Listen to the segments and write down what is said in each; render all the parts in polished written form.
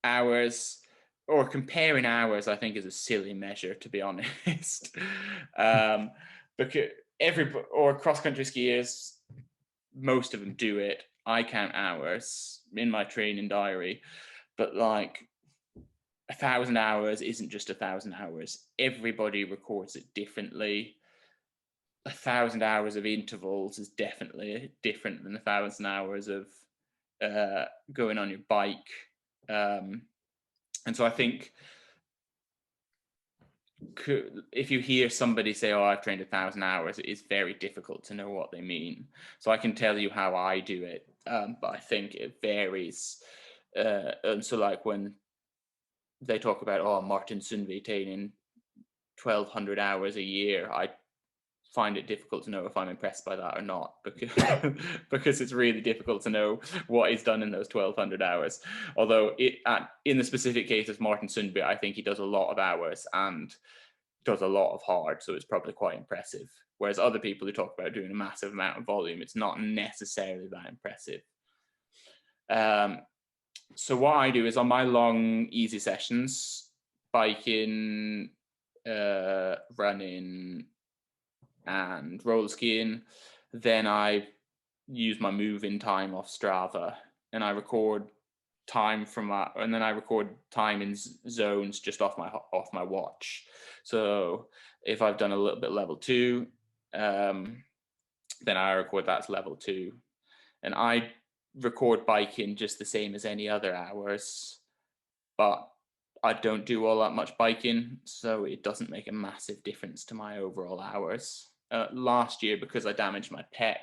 hours, or comparing hours, I think is a silly measure, to be honest. um, because or cross country skiers, most of them do it. I count hours in my training diary, but like 1,000 hours isn't just 1,000 hours. Everybody records it differently. 1,000 hours of intervals is definitely different than 1,000 hours of going on your bike. And so I think if you hear somebody say, "Oh, I've trained 1,000 hours," it is very difficult to know what they mean. So I can tell you how I do it, but I think it varies. And so, like when they talk about, "Oh, Martin Sundby training 1,200 hours a year," I find it difficult to know if I'm impressed by that or not, because because it's really difficult to know what is done in those 1,200 hours. Although in the specific case of Martin Sundby, I think he does a lot of hours and does a lot of hard, so it's probably quite impressive. Whereas other people who talk about doing a massive amount of volume, it's not necessarily that impressive. So what I do is on my long, easy sessions, biking, running, and roller skiing, then I use my moving time off Strava, and I record time from that, and then I record time in zones just off my watch. So if I've done a little bit level 2, then I record that's level 2, and I record biking just the same as any other hours, but I don't do all that much biking, so it doesn't make a massive difference to my overall hours. Last year, because I damaged my pec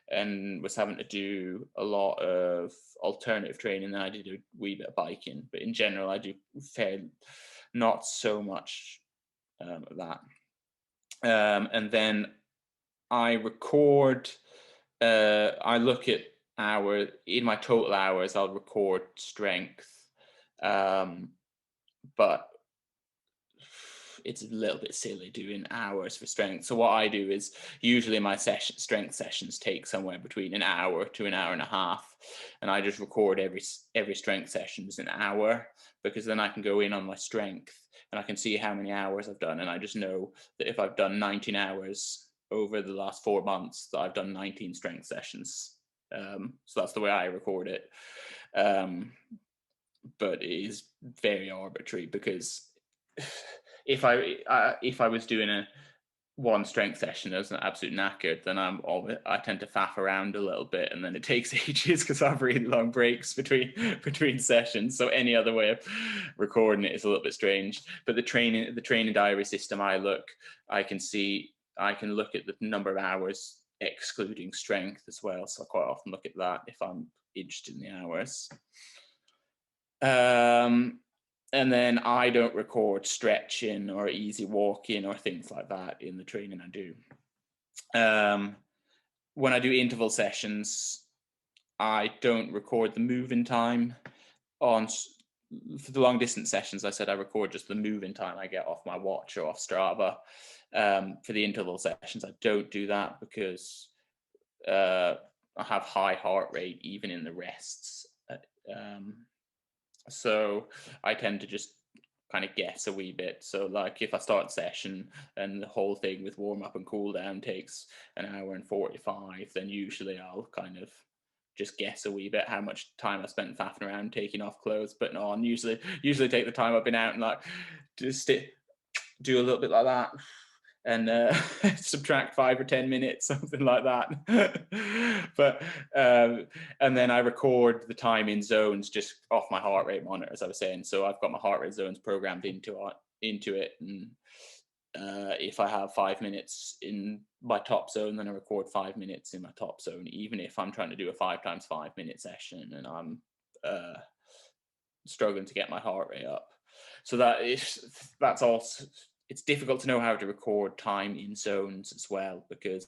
and was having to do a lot of alternative training, then I did a wee bit of biking. But in general, I do not so much of that. And then I record. I look at in my total hours. I'll record strength. But it's a little bit silly doing hours for strength. So what I do is usually my strength sessions take somewhere between an hour to an hour and a half, and I just record every strength session as an hour, because then I can go in on my strength and I can see how many hours I've done, and I just know that if I've done 19 hours over the last 4 months, that I've done 19 strength sessions. So that's the way I record it. But it is very arbitrary, because if I was doing a one strength session as an absolute knackered, then I tend to faff around a little bit, and then it takes ages because I have really long breaks between sessions. So any other way of recording it is a little bit strange. But the training diary system, I can look at the number of hours excluding strength as well. So I quite often look at that if I'm interested in the hours. And then I don't record stretching or easy walking or things like that in the training I do. When I do interval sessions, I don't record the moving time. For the long distance sessions, I said I record just the moving time I get off my watch or off Strava. For the interval sessions, I don't do that because I have high heart rate even in the rests. So I tend to just kind of guess a wee bit. So like if I start session and the whole thing with warm up and cool down takes an hour and 45, then usually I'll kind of just guess a wee bit how much time I spent faffing around, taking off clothes, putting on. Usually take the time I've been out and like just do a little bit like that, and subtract 5 or 10 minutes, something like that. But and then I record the time in zones just off my heart rate monitor, as I was saying. So I've got my heart rate zones programmed into it, and if I have 5 minutes in my top zone, then I record 5 minutes in my top zone, even if I'm trying to do a 5 times 5 minute session and I'm struggling to get my heart rate up. So that's also, it's difficult to know how to record time in zones as well, because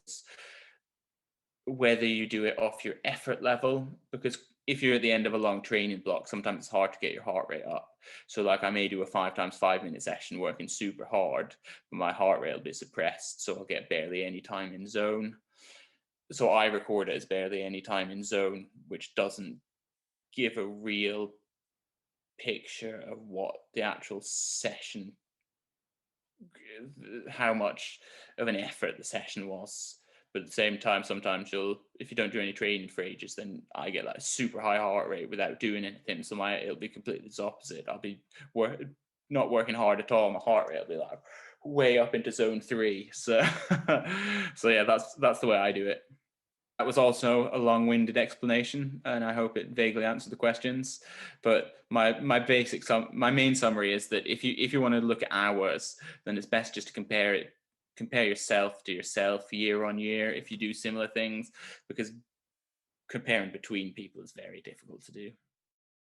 whether you do it off your effort level, because if you're at the end of a long training block, sometimes it's hard to get your heart rate up. So like I may do a 5 times 5 minute session working super hard, but my heart rate will be suppressed, so I'll get barely any time in zone. So I record it as barely any time in zone, which doesn't give a real picture of what the actual session, how much of an effort the session was. But at the same time, sometimes if you don't do any training for ages, then I get like a super high heart rate without doing anything. So it'll be completely the opposite. I'll be not working hard at all. My heart rate will be like way up into zone 3. So, so yeah, that's the way I do it. That was also a long-winded explanation, and I hope it vaguely answered the questions. But my main summary is that if you want to look at hours, then it's best just to compare yourself to yourself year on year if you do similar things, because comparing between people is very difficult to do.